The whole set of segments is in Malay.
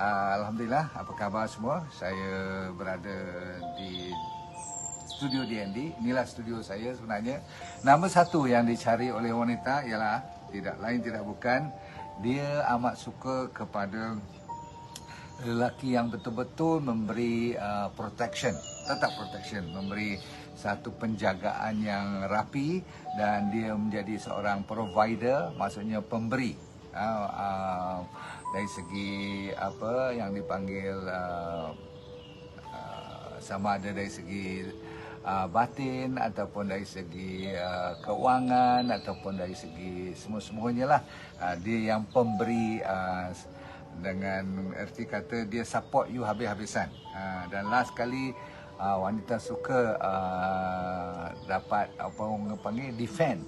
Alhamdulillah, apa khabar semua? Saya berada di studio DND. Inilah studio saya sebenarnya. Nombor satu yang dicari oleh wanita ialah tidak lain tidak bukan, dia amat suka kepada lelaki yang betul-betul memberi protection, tetap protection, memberi satu penjagaan yang rapi, dan dia menjadi seorang provider, maksudnya pemberi. Dari segi apa yang dipanggil sama ada dari segi batin ataupun dari segi keuangan ataupun dari segi semua-semuanya lah. Dia yang pemberi dengan erti kata dia support you habis-habisan. Dan last kali wanita suka dapat apa orang panggil defend.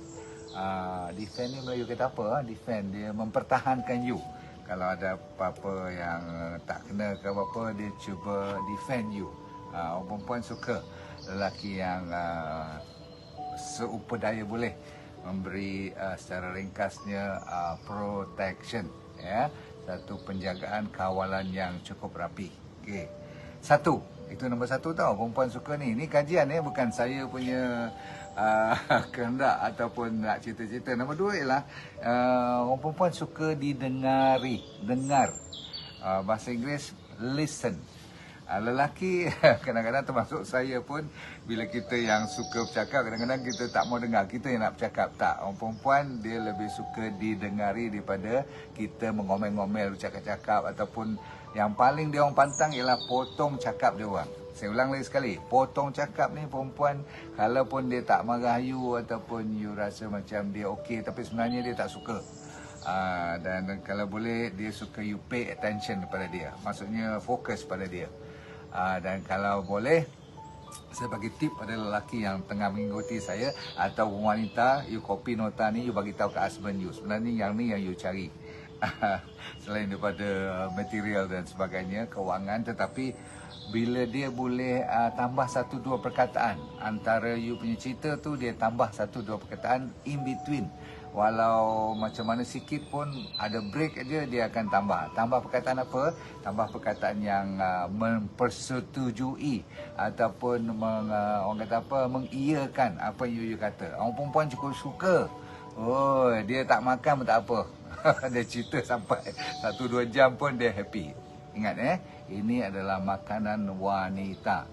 Defend ni Melayu kata apa? Defend, dia mempertahankan you. Kalau ada apa-apa yang tak kena ke apa-apa, dia cuba defend you. Orang perempuan suka lelaki yang seupaya boleh memberi secara ringkasnya protection, ya, satu penjagaan kawalan yang cukup rapi. Okey. Satu, itu nombor satu tau, perempuan suka ni. Ini kajian ya, bukan saya punya kehendak ataupun nak cerita-cerita. Nombor dua ialah orang perempuan suka didengari, dengar. Bahasa Inggeris listen. Lelaki kadang-kadang termasuk saya pun, bila kita yang suka bercakap, kadang-kadang kita tak mau dengar, kita yang nak bercakap. Tak, orang perempuan dia lebih suka didengari daripada kita mengomel-ngomel, bercakap-cakap, ataupun yang paling dia orang pantang ialah potong cakap dia orang. Saya ulang lagi sekali, potong cakap ni perempuan, kalaupun dia tak marah you ataupun you rasa macam dia okey, tapi sebenarnya dia tak suka. Dan kalau boleh dia suka you pay attention kepada dia, maksudnya fokus pada dia. Dan kalau boleh, saya bagi tip pada lelaki yang tengah mengikuti saya atau wanita, you copy nota ni, you bagi tahu ke husband you, sebenarnya yang ni yang you cari. Selain daripada material dan sebagainya, kewangan, tetapi bila dia boleh tambah satu dua perkataan antara you punya cerita tu, dia tambah satu dua perkataan in between, walau macam mana sikit pun ada break aja, dia akan tambah perkataan apa, tambah perkataan yang mempersetujui ataupun orang kata apa, mengiyakan apa yang you kata. Orang perempuan cukup suka, oh dia tak makan pun tak apa. Dia cerita sampai 1-2 jam pun dia happy. Ingat ini adalah makanan wanita.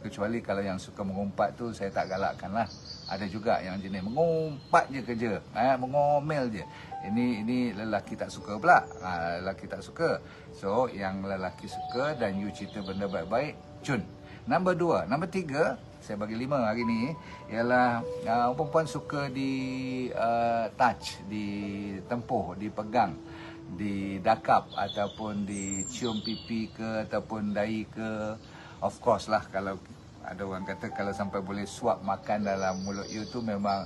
Kecuali kalau yang suka mengumpat tu, saya tak galakkan lah. Ada juga yang jenis mengumpat je kerja, mengomel je. Ini lelaki tak suka pula. Lelaki tak suka. So yang lelaki suka dan you cerita benda baik-baik, cun. Nombor 2, nombor 3, saya bagi 5 hari ni, ialah perempuan suka di touch, ditempuh, dipegang, didakap ataupun dicium pipi ke ataupun dahi ke. Of course lah, kalau ada orang kata kalau sampai boleh suap makan dalam mulut you tu, memang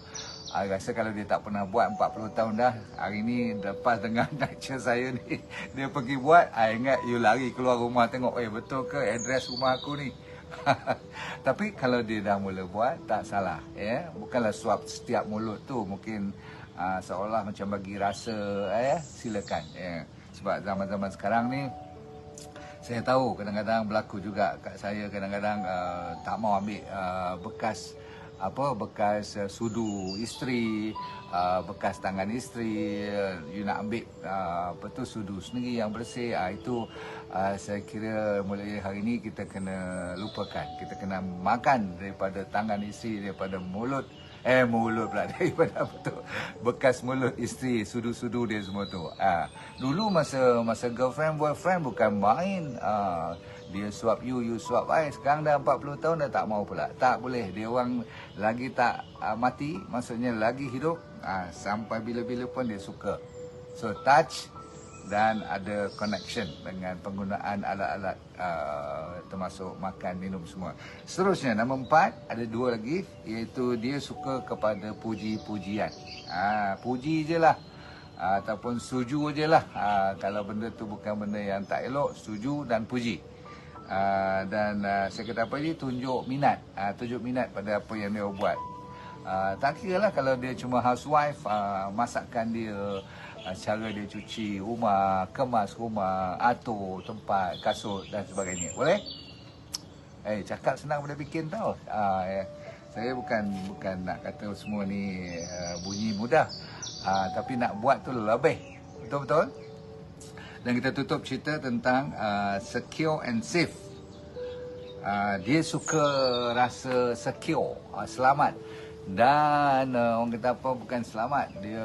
rasa kalau dia tak pernah buat 40 tahun dah. Hari ni lepas dengar lecture saya ni, dia pergi buat, ingat you lari keluar rumah tengok, betul ke address rumah aku ni. Tapi kalau dia dah mula buat, tak salah, ya. Bukanlah suap setiap mulut tu, mungkin seolah macam bagi rasa, silakan, ya. Sebab zaman-zaman sekarang ni, saya tahu kadang-kadang berlaku juga kat saya, kadang-kadang tak mau ambil bekas sudu isteri, bekas tangan isteri, you nak ambil sudu sendiri yang bersih. Itu saya kira mulai hari ini kita kena lupakan. Kita kena makan daripada tangan isteri, daripada mulut pula, daripada bekas mulut isteri, sudu-sudu dia semua tu. Dulu masa girlfriend boyfriend bukan main, dia suap you suap I. Sekarang dah 40 tahun dah tak mau pula. Tak boleh, dia orang lagi tak mati, maksudnya lagi hidup, sampai bila-bila pun dia suka. So touch dan ada connection dengan penggunaan alat-alat termasuk makan, minum semua. Seterusnya, nombor 4, ada 2 lagi, iaitu dia suka kepada puji-pujian. Puji je lah, ataupun suju je lah. Kalau benda tu bukan benda yang tak elok, suju dan puji. Saya kata apa ni, tunjuk minat pada apa yang dia buat. Tak kira lah kalau dia cuma housewife, masakan dia cara dia cuci rumah, kemas rumah, atur tempat, kasut dan sebagainya. Boleh? Cakap senang pada bikin tau. Saya bukan nak kata semua ni bunyi mudah. Tapi nak buat tu lebih. Betul-betul? Dan kita tutup cerita tentang secure and safe. Dia suka rasa secure, selamat. Dan orang kata apa, bukan selamat, dia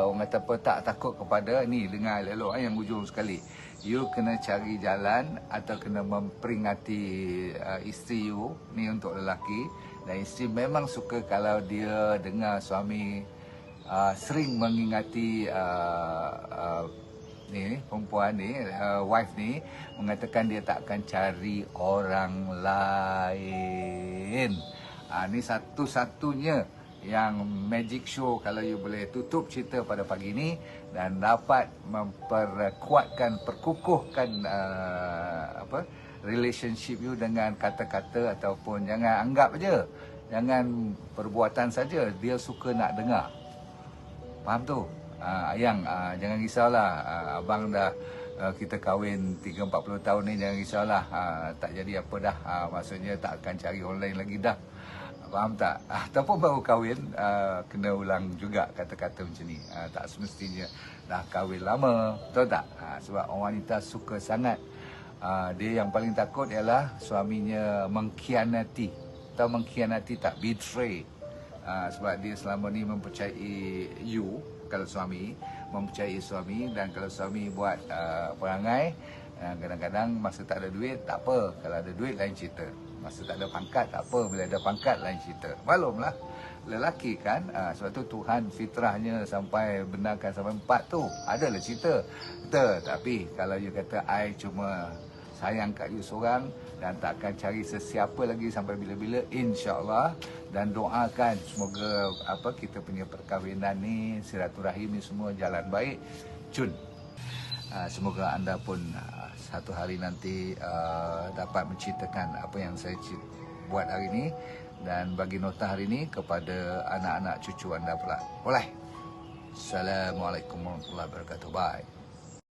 orang kata apa, tak takut kepada ni. Dengar elok yang hujung sekali, you kena cari jalan atau kena memperingati isteri you ni untuk lelaki. Dan isteri memang suka kalau dia dengar suami sering mengingati ni perempuan ni, wife ni, mengatakan dia tak akan cari orang lain. Ni satu-satunya yang magic show kalau you boleh tutup cerita pada pagi ni dan dapat perkukuhkan relationship you dengan kata-kata ataupun jangan anggap je, jangan perbuatan saja, dia suka nak dengar. Faham tu? Ayang, jangan risaulah, abang dah kita kahwin 30-40 tahun ni, jangan risaulah, tak jadi apa dah, maksudnya tak akan cari online lagi dah. Faham tak? Ataupun baru kahwin, kena ulang juga kata-kata macam ni. Tak semestinya dah kahwin lama, betul tak? Sebab orang wanita suka sangat. Dia yang paling takut ialah suaminya mengkhianati. Atau mengkhianati tak, betray. Sebab dia selama ni mempercayai you, kalau suami mempercayai suami, dan kalau suami buat perangai, kadang-kadang masa tak ada duit tak apa, kalau ada duit lain cerita. Masa tak ada pangkat tak apa, bila ada pangkat lain cerita. Maklumlah, lelaki kan, sebab tu Tuhan fitrahnya sampai benarkan sampai 4 tu, adalah cerita. Betul, tapi kalau you kata I cuma sayang kat you seorang dan tak akan cari sesiapa lagi sampai bila-bila, insya-Allah, dan doakan semoga kita punya perkahwinan ni, silaturahim ni semua jalan baik. Cun. Semoga anda pun satu hari nanti dapat menceritakan apa yang saya buat hari ini dan bagi nota hari ini kepada anak-anak cucu anda pula. Boleh? Assalamualaikum warahmatullahi wabarakatuh. Bye.